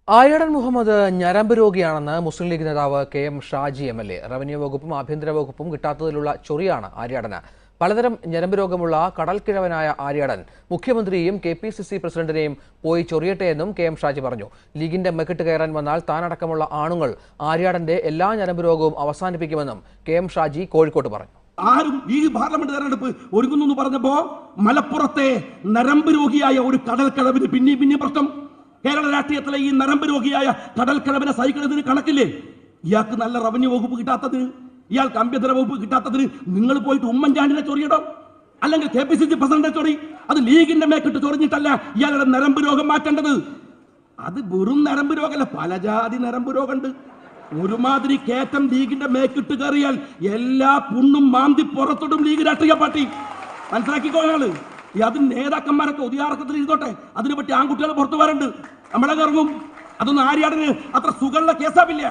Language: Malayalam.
ആര്യാടൻ മുഹമ്മദ് ഞരമ്പ് രോഗിയാണെന്ന് മുസ്ലിം ലീഗ് നേതാവ് കെ.എം. ഷാജി എം.എൽ.എ. റവന്യൂ വകുപ്പും ആഭ്യന്തര വകുപ്പും കിട്ടാത്തതിലുള്ള ചൊറിയാണ് ആര്യാടന്. പലതരം ഞരമ്പ് രോഗമുള്ള കടൽക്കിഴവനായ ആര്യാടൻ മുഖ്യമന്ത്രിയെയും കെ.പി.സി.സി പ്രസിഡന്റിനെയും പോയി ചൊറിയട്ടെ എന്നും കെ.എം. ഷാജി പറഞ്ഞു. ലീഗിന്റെ മെക്കിട്ട് കയറാൻ വന്നാൽ താനടക്കമുള്ള ആണുങ്ങൾ ആര്യാടന്റെ എല്ലാ ഞരമ്പ് രോഗവും അവസാനിപ്പിക്കുമെന്നും കെ.എം. ഷാജി കോഴിക്കോട്ട് പറഞ്ഞു. ആരും ഈ പാർലമെന്റ് തെരഞ്ഞെടുപ്പ് ഒരുങ്ങുന്നു പറഞ്ഞപ്പോ മലപ്പുറത്തെ നരമ്പ് രോഗിയായ ഒരു കടൽക്കിഴവിന് പിന്നെയും പ്രശ്നം. കേരള രാഷ്ട്രീയത്തിലെ ഈ നരമ്പ് രോഗിയായ കടൽക്കിഴവിനെ സഹിക്കുന്നതിന് കണക്കില്ലേ? ഇയാൾക്ക് നല്ല റവന്യൂ വകുപ്പ് കിട്ടാത്തതിന്, ഇയാൾക്ക് ആഭ്യന്തര വകുപ്പ് കിട്ടാത്തതിന് നിങ്ങൾ പോയിട്ട് ഉമ്മൻചാണ്ടിനെ ചൊറിയടോ, അല്ലെങ്കിൽ കെ.പി.സി.സി പ്രസിഡന്റിനെ ചൊറി. അത് ലീഗിന്റെ മേക്കിട്ട് ചൊറിഞ്ഞിട്ടല്ല ഇയാളുടെ നരമ്പ് രോഗം മാറ്റേണ്ടത്. അത് വെറും നരമ്പ് രോഗമല്ല, പല ജാതി നരമ്പ് രോഗമുണ്ട്. ഒരുമാതിരി കേറ്റം ലീഗിന്റെ മേക്കിട്ട് കയറിയാൽ എല്ലാ പുണ്ണും മാന്തി പുറത്തോടും ലീഗ് രാഷ്ട്രീയ പാർട്ടി. മനസ്സിലാക്കിക്കോളാള്. അത് നേതാക്കന്മാരൊക്കെ ഒതിയാറക്കത്തിൽ ഇരുന്നോട്ടെ, അതിനെപ്പറ്റി ആൺകുട്ടികൾ പുറത്തു വരണ്ട്, നമ്മളെ ഇറങ്ങും. അതൊന്നും ആര്യാടന് അത്ര സുഖമുള്ള കേസാവില്ല.